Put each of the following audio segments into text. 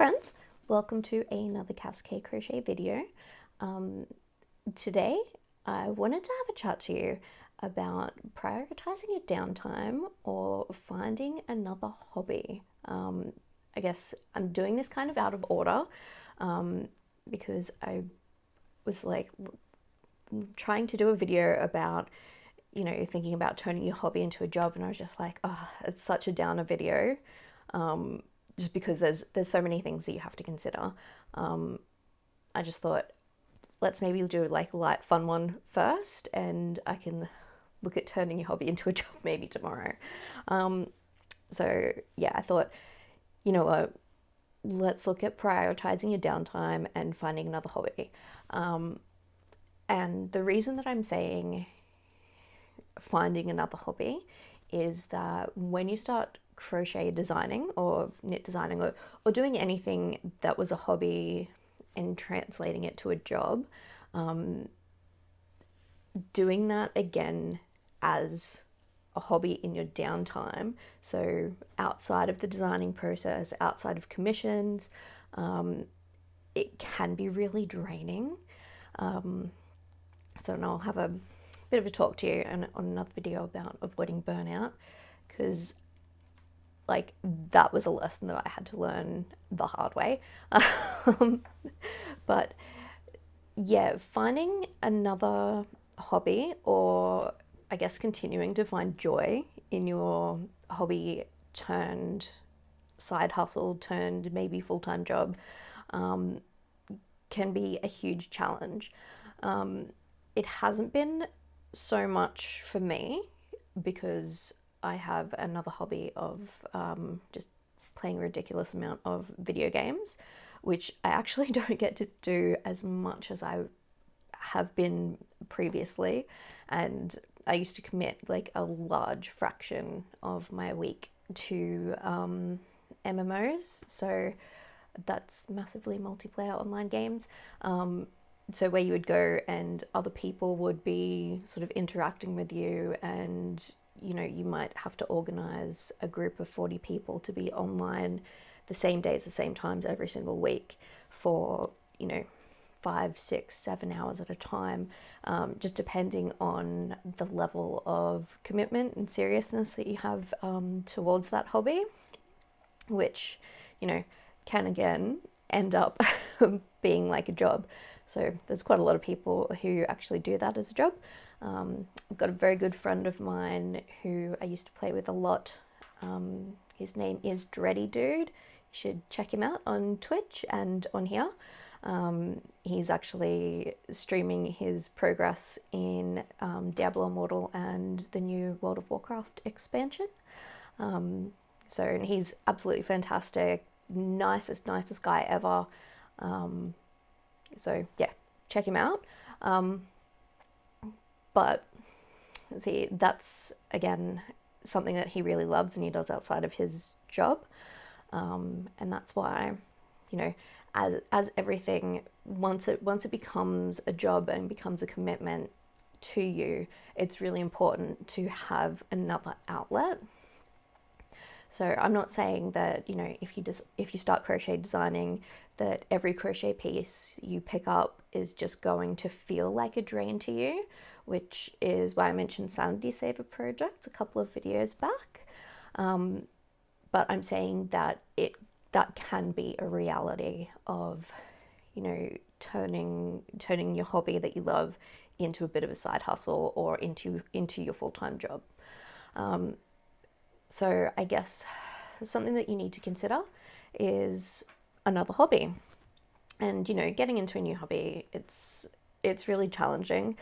friends, welcome to another Cascade Crochet video. Today I wanted to have a chat to you about prioritizing your downtime or finding another hobby. I guess I'm doing this kind of out of order because I was like trying to do a video about, thinking about turning your hobby into a job, and I was just like, oh, it's such a downer video. Just because there's so many things that you have to consider. I just thought, let's maybe do like a light fun one first, and I can look at turning your hobby into a job maybe tomorrow. So yeah, I thought, you know what, let's look at prioritizing your downtime and finding another hobby. And the reason that I'm saying finding another hobby is that when you start crochet designing or knit designing or doing anything that was a hobby and translating it to a job, doing that again as a hobby in your downtime, so outside of the designing process, outside of commissions, it can be really draining. So I'll have a bit of a talk to you on another video about avoiding burnout, because like that was a lesson that I had to learn the hard way. But yeah, finding another hobby, or I guess continuing to find joy in your hobby turned side hustle turned maybe full-time job, can be a huge challenge. It hasn't been so much for me because I have another hobby of just playing a ridiculous amount of video games, which I actually don't get to do as much as I have been previously. And I used to commit like a large fraction of my week to MMOs. So that's massively multiplayer online games. So where you would go and other people would be sort of interacting with you, and you might have to organize a group of 40 people to be online the same days, the same times every single week for 5, 6, 7 hours at a time, just depending on the level of commitment and seriousness that you have towards that hobby, which can again end up being like a job. So there's quite a lot of people who actually do that as a job. I've got a very good friend of mine who I used to play with a lot. His name is Dready Dude. You should check him out on Twitch and on here. He's actually streaming his progress in Diablo Immortal and the new World of Warcraft expansion. And he's absolutely fantastic, nicest guy ever. So yeah, check him out. But see, that's again something that he really loves and he does outside of his job. And that's why, as everything, once it becomes a job and becomes a commitment to you, it's really important to have another outlet. So I'm not saying that, if you start crochet designing, that every crochet piece you pick up is just going to feel like a drain to you, which is why I mentioned Sanity Saver Project a couple of videos back. But I'm saying that that can be a reality of, turning your hobby that you love into a bit of a side hustle or into your full-time job. So I guess something that you need to consider is another hobby. And, getting into a new hobby, it's really challenging.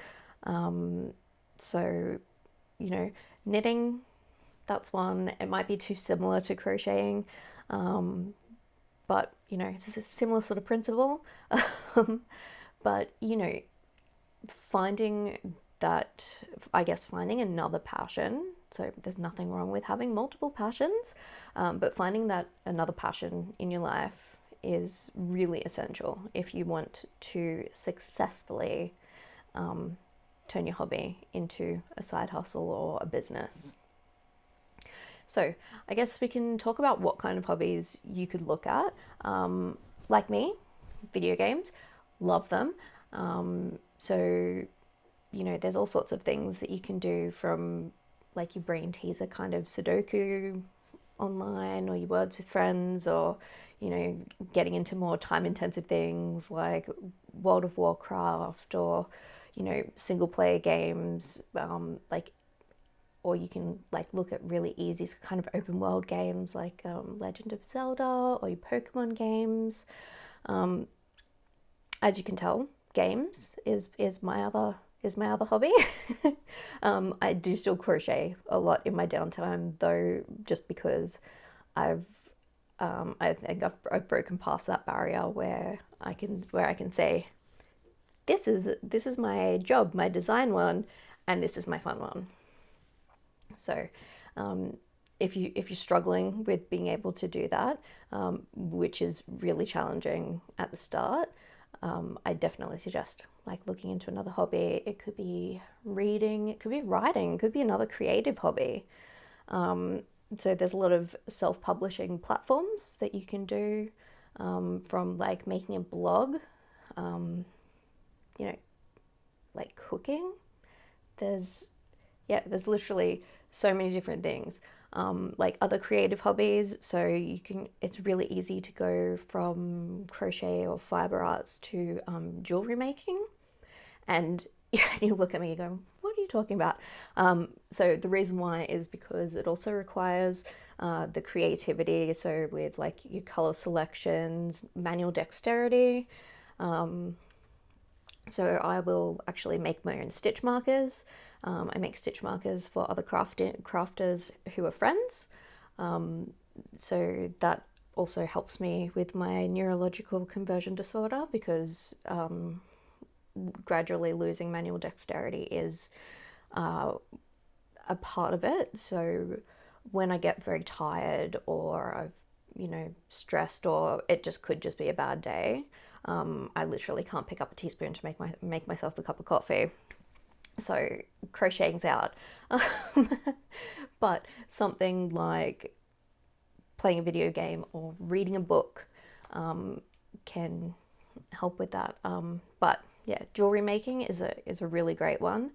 So, knitting, that's one. It might be too similar to crocheting, but, it's a similar sort of principle. But, finding another passion. So there's nothing wrong with having multiple passions, but finding that another passion in your life is really essential if you want to successfully turn your hobby into a side hustle or a business. So I guess we can talk about what kind of hobbies you could look at. Like me, video games, love them. So, you know, there's all sorts of things that you can do, from like your brain teaser kind of Sudoku online, or your words with friends, or, you know, getting into more time intensive things like World of Warcraft, or, you know, single player games, like, or you can like look at really easy kind of open world games like Legend of Zelda, or your Pokemon games. As you can tell, games is my other hobby. I do still crochet a lot in my downtime, though, just because I've I think I've broken past that barrier where I can say this is my job, my design one, and this is my fun one. So, if you're struggling with being able to do that, which is really challenging at the start, I definitely suggest like looking into another hobby. It could be reading, it could be writing, it could be another creative hobby. So there's a lot of self-publishing platforms that you can do, from like making a blog, you know, like cooking. There's there's literally so many different things. Like other creative hobbies, so you can. It's really easy to go from crochet or fiber arts to jewelry making, and you look at me and go, "What are you talking about?" So the reason why is because it also requires the creativity. So with like your color selections, manual dexterity. So I will actually make my own stitch markers. I make stitch markers for other crafters who are friends. So that also helps me with my neurological conversion disorder, because gradually losing manual dexterity is a part of it. So when I get very tired, or I've, you know, stressed, or it just could just be a bad day, I literally can't pick up a teaspoon to make myself a cup of coffee. So crocheting's out. But something like playing a video game or reading a book can help with that. But yeah, jewelry making is a really great one.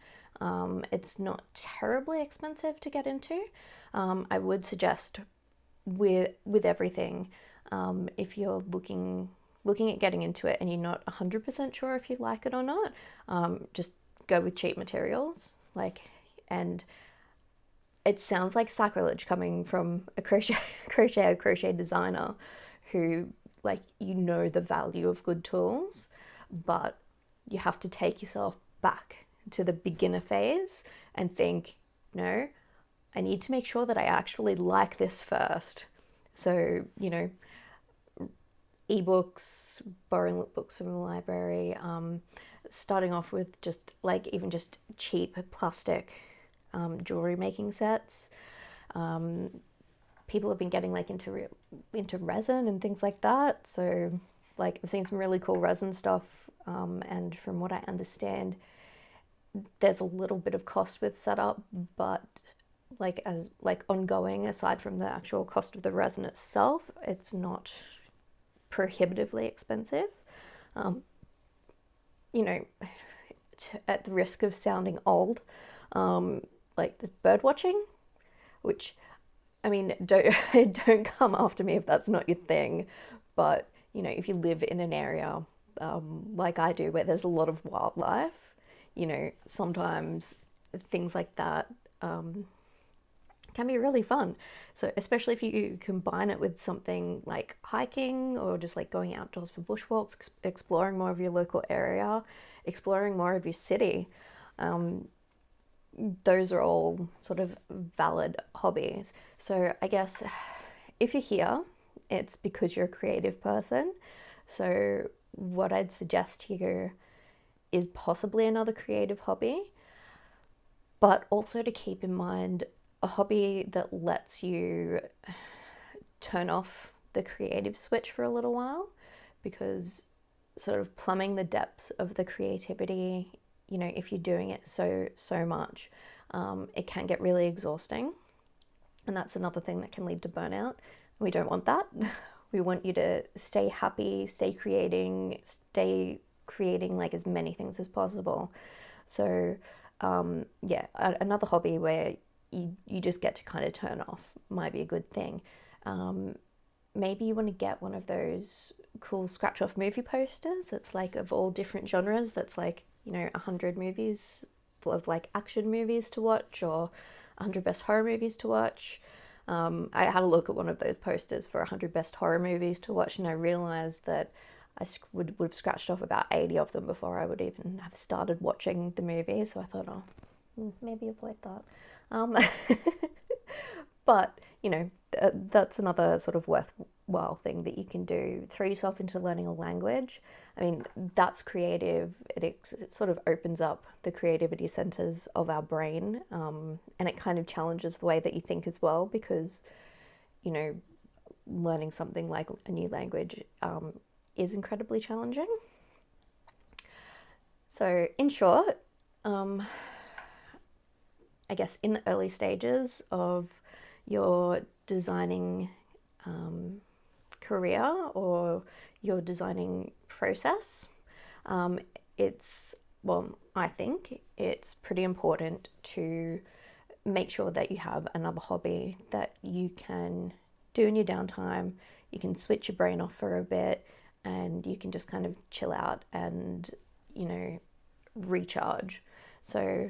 It's not terribly expensive to get into. I would suggest with everything, if you're looking at getting into it and you're not 100% sure if you like it or not, just go with cheap materials. Like, and it sounds like sacrilege coming from a crochet designer who, like, you know the value of good tools, but you have to take yourself back to the beginner phase and think, no, I need to make sure that I actually like this first. So, you know, ebooks, borrowing books from the library, starting off with just like even just cheap plastic jewelry making sets. People have been getting like into resin and things like that. So like I've seen some really cool resin stuff, and from what I understand, there's a little bit of cost with setup, but like as like ongoing, aside from the actual cost of the resin itself, it's not prohibitively expensive. You know, at the risk of sounding old, like this bird watching, which, I mean, don't come after me if that's not your thing, but you know, if you live in an area like I do, where there's a lot of wildlife, you know, sometimes things like that can be really fun. So especially if you combine it with something like hiking, or just like going outdoors for bushwalks, exploring more of your local area, exploring more of your city. Those are all sort of valid hobbies. So I guess if you're here, it's because you're a creative person. So what I'd suggest here is possibly another creative hobby, but also to keep in mind a hobby that lets you turn off the creative switch for a little while, because sort of plumbing the depths of the creativity, you know, if you're doing it so much, it can get really exhausting. And that's another thing that can lead to burnout. We don't want that. We want you to stay happy, stay creating like as many things as possible. So yeah, another hobby where you just get to kind of turn off might be a good thing. Maybe you want to get one of those cool scratch off movie posters that's like of all different genres, that's like, you know, 100 movies of like action movies to watch, or 100 best horror movies to watch. I had a look at one of those posters for 100 best horror movies to watch, and I realized that I would have scratched off about 80 of them before I would even have started watching the movie. So I thought, oh, maybe avoid that. But, you know, that's another sort of worthwhile thing that you can do. Throw yourself into learning a language. I mean, that's creative. It sort of opens up the creativity centers of our brain, and it kind of challenges the way that you think as well, because, you know, learning something like a new language is incredibly challenging. So, in short, I guess in the early stages of your designing career or your designing process, I think it's pretty important to make sure that you have another hobby that you can do in your downtime. You can switch your brain off for a bit, and you can just kind of chill out and, you know, recharge. So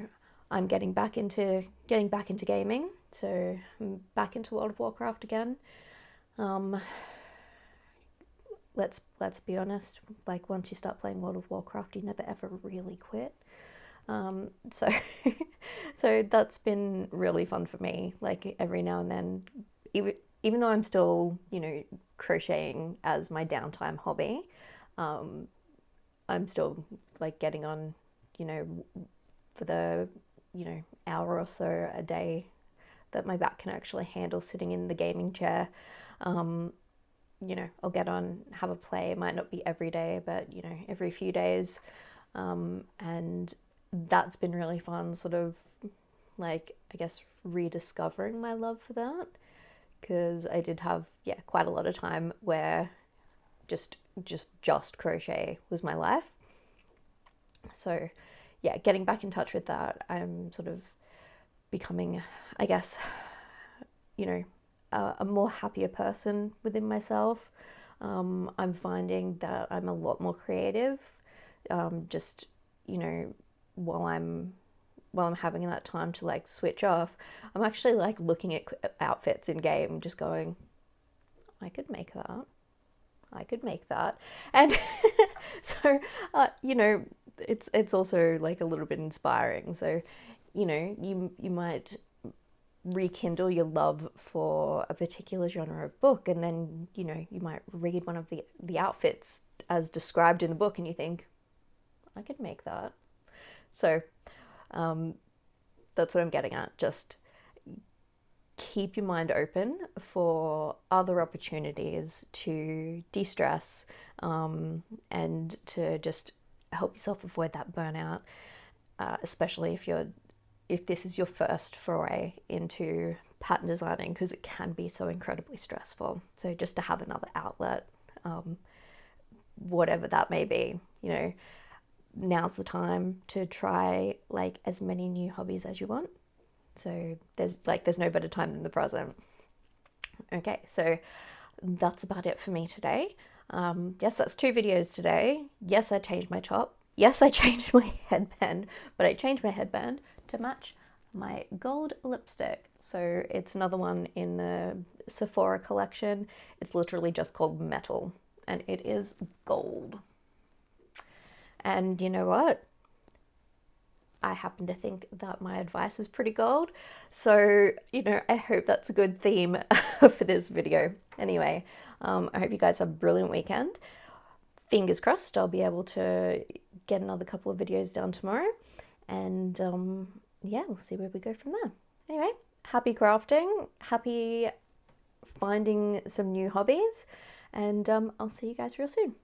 I'm getting back into gaming. So I'm back into World of Warcraft again. Let's be honest. Like, once you start playing World of Warcraft, you never ever really quit. So so that's been really fun for me. Like, every now and then, even though I'm still, you know, crocheting as my downtime hobby, I'm still like getting on, you know, for the, you know, hour or so a day that my back can actually handle sitting in the gaming chair. You know, I'll get on, have a play. It might not be every day, but, you know, every few days. And that's been really fun, sort of like, I guess, rediscovering my love for that, because I did have, yeah, quite a lot of time where just crochet was my life. So yeah, getting back in touch with that, I'm sort of becoming, I guess, you know, a more happier person within myself. I'm finding that I'm a lot more creative. Just, you know, while I'm having that time to like switch off, I'm actually like looking at outfits in game, just going, I could make that. I could make that. And so, you know, it's also like a little bit inspiring. So, you know, you might rekindle your love for a particular genre of book, and then, you know, you might read one of the outfits as described in the book, and you think, I could make that. So that's what I'm getting at. Just keep your mind open for other opportunities to de-stress, and to just help yourself avoid that burnout, especially if this is your first foray into pattern designing, because it can be so incredibly stressful. So just to have another outlet, whatever that may be, you know, now's the time to try like as many new hobbies as you want. So there's no better time than the present. Okay, so that's about it for me today. Yes, that's 2 videos today. Yes, I changed my top. Yes, I changed my headband, but I changed my headband to match my gold lipstick. So it's another one in the Sephora collection. It's literally just called Metal, and it is gold. And you know what? I happen to think that my advice is pretty gold. So, you know, I hope that's a good theme for this video. Anyway, I hope you guys have a brilliant weekend. Fingers crossed I'll be able to get another couple of videos done tomorrow. And yeah, we'll see where we go from there. Anyway, happy crafting, happy finding some new hobbies, and I'll see you guys real soon.